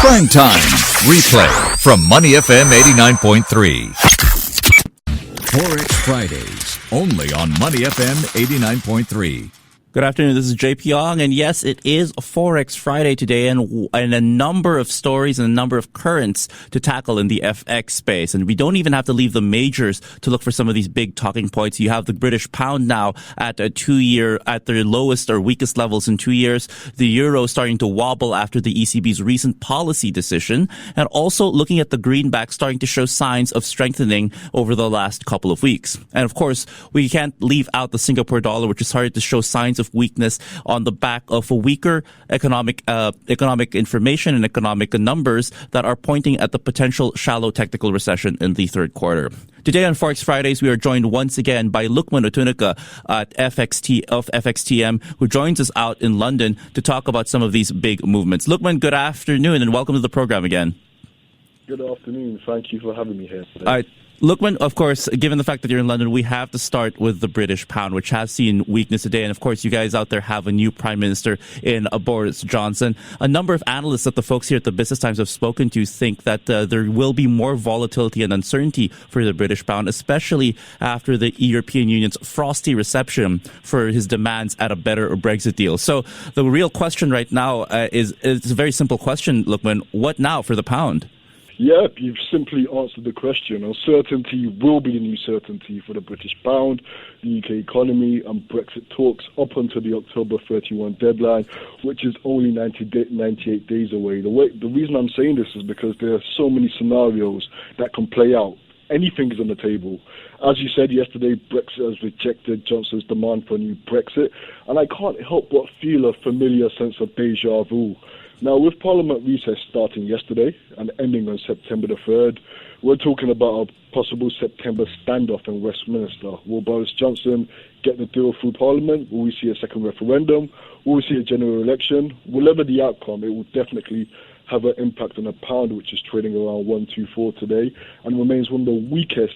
Prime Time. Replay from Money FM 89.3. Forex Fridays, only on Money FM 89.3. Good afternoon, this is JP Ong, and yes, it is Forex Friday today, and a number of stories and a number of currents to tackle in the FX space. And we don't even have to leave the majors to look for some of these big talking points. You have the British pound now at a 2-year, at their lowest or weakest levels in 2 years. The euro starting to wobble after the ECB's recent policy decision, and also looking at the greenback starting to show signs of strengthening over the last couple of weeks. And of course, we can't leave out the Singapore dollar, which is starting to show signs of weakness on the back of a weaker economic information and economic numbers that are pointing at the potential shallow technical recession in the third quarter. Today on Forex Fridays, we are joined once again by Lukman Otunuga at FXTM, who joins us out in London to talk about some of these big movements. Lukman, good afternoon and welcome to the program again. Good afternoon. Thank you for having me here today. Lukman, of course, given the fact that you're in London, we have to start with the British pound, which has seen weakness today. And of course, you guys out there have a new Prime Minister in Boris Johnson. A number of analysts that the folks here at the Business Times have spoken to think that there will be more volatility and uncertainty for the British pound, especially after the European Union's frosty reception for his demands at a better Brexit deal. So the real question right now is a very simple question, Lukman. What now for the pound? Yep, you've simply answered the question. Uncertainty will be the new certainty for the British pound, the UK economy, and Brexit talks up until the October 31 deadline, which is only 98 days away. The reason I'm saying this is because there are so many scenarios that can play out. Anything is on the table. As you said yesterday, Brexit has rejected Johnson's demand for a new Brexit, and I can't help but feel a familiar sense of deja vu. Now, with Parliament recess starting yesterday and ending on September the 3rd, we're talking about a possible September standoff in Westminster. Will Boris Johnson get the deal through Parliament? Will we see a second referendum? Will we see a general election? Whatever the outcome, it will definitely have an impact on the pound, which is trading around 124 today and remains one of the weakest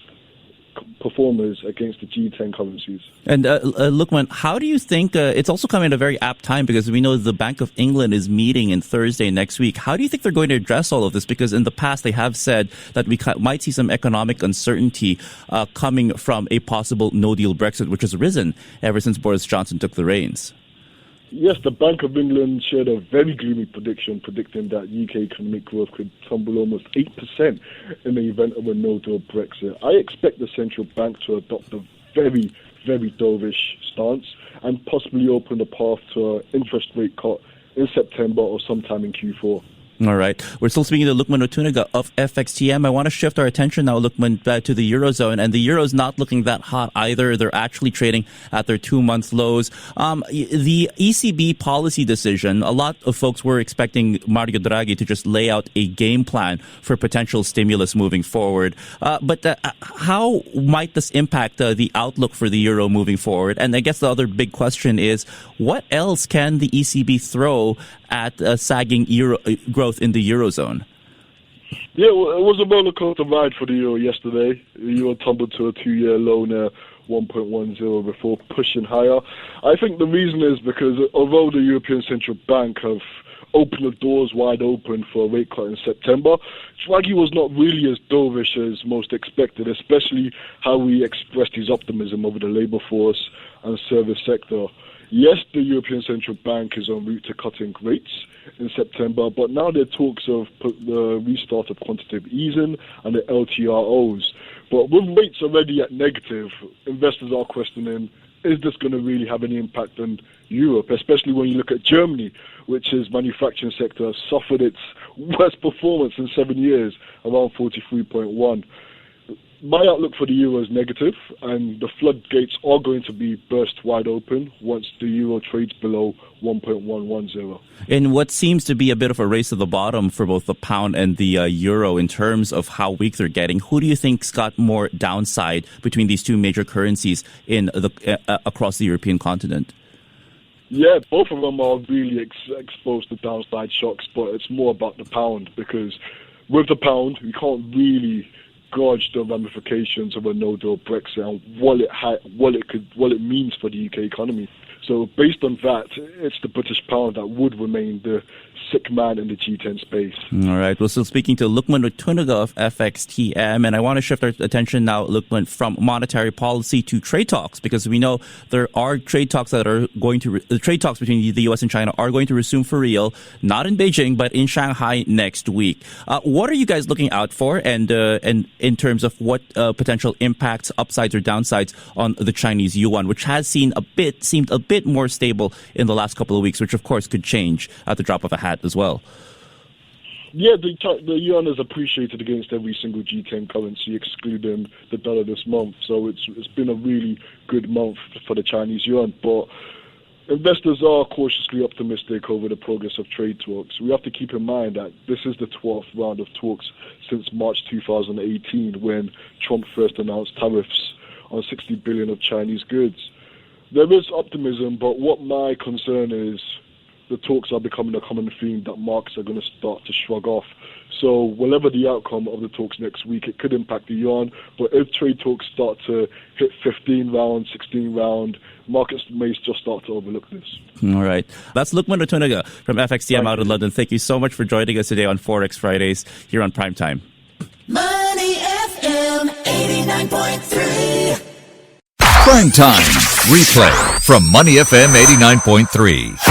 performers against the G10 currencies. And Lukman, how do you think it's also coming at a very apt time because we know the Bank of England is meeting in Thursday next week. How do you think they're going to address all of this? Because in the past they have said that we might see some economic uncertainty coming from a possible no-deal Brexit, which has risen ever since Boris Johnson took the reins. Yes, the Bank of England shared a very gloomy prediction, predicting that UK economic growth could tumble almost 8% in the event of a no-deal Brexit. I expect the central bank to adopt a very, very dovish stance and possibly open the path to an interest rate cut in September or sometime in Q4. All right. We're still speaking to Lukman Otunuga of FXTM. I want to shift our attention now, Lukman, back to the Eurozone. And the Euro's not looking that hot either. They're actually trading at their 2-month lows. The ECB policy decision, a lot of folks were expecting Mario Draghi to just lay out a game plan for potential stimulus moving forward. But how might this impact the outlook for the Euro moving forward? And I guess the other big question is, what else can the ECB throw at sagging euro growth in the Eurozone? Yeah, well, it was a roller coaster ride for the euro yesterday. The euro tumbled to a 2-year low near 1.10 before pushing higher. I think the reason is because although the European Central Bank have opened the doors wide open for a rate cut in September, Draghi was not really as dovish as most expected, especially how he expressed his optimism over the labour force and service sector. Yes, the European Central Bank is en route to cutting rates in September, but now there are talks of the restart of quantitative easing and the LTROs. But with rates already at negative, investors are questioning, is this going to really have any impact on Europe, especially when you look at Germany, which is manufacturing sector has suffered its worst performance in 7 years, around 43.1. My outlook for the euro is negative, and the floodgates are going to be burst wide open once the euro trades below 1.110. In what seems to be a bit of a race to the bottom for both the pound and the euro in terms of how weak they're getting, who do you think's got more downside between these two major currencies in across the European continent? Yeah, both of them are really exposed to downside shocks, but it's more about the pound because with the pound, we can't really gauge the ramifications of a no-deal Brexit and what it means for the UK economy. So based on that, it's the British pound that would remain the sick man in the G10 space. All right. We're still speaking to Lukman Otunuga of FXTM, and I want to shift our attention now, Lukman, from monetary policy to trade talks, because we know there are trade talks that are going to the trade talks between the U.S. and China are going to resume for real, not in Beijing but in Shanghai next week. What are you guys looking out for, and in terms of what potential impacts, upsides or downsides on the Chinese yuan, which has seemed a bit more stable in the last couple of weeks, which of course could change at the drop of a hat as well? Yeah, the yuan has appreciated against every single G10 currency, excluding the dollar this month. So it's been a really good month for the Chinese yuan. But investors are cautiously optimistic over the progress of trade talks. We have to keep in mind that this is the 12th round of talks since March 2018, when Trump first announced tariffs on 60 billion of Chinese goods. There is optimism, but what my concern is, the talks are becoming a common theme that markets are going to start to shrug off. So whatever the outcome of the talks next week, it could impact the yuan. But if trade talks start to hit 15 round, 16 round, markets may just start to overlook this. All right. That's Lukman Otunuga from FXTM out in London. Thank you so much for joining us today on Forex Fridays here on Primetime. Money FM 89.3. Primetime. Replay from Money FM 89.3.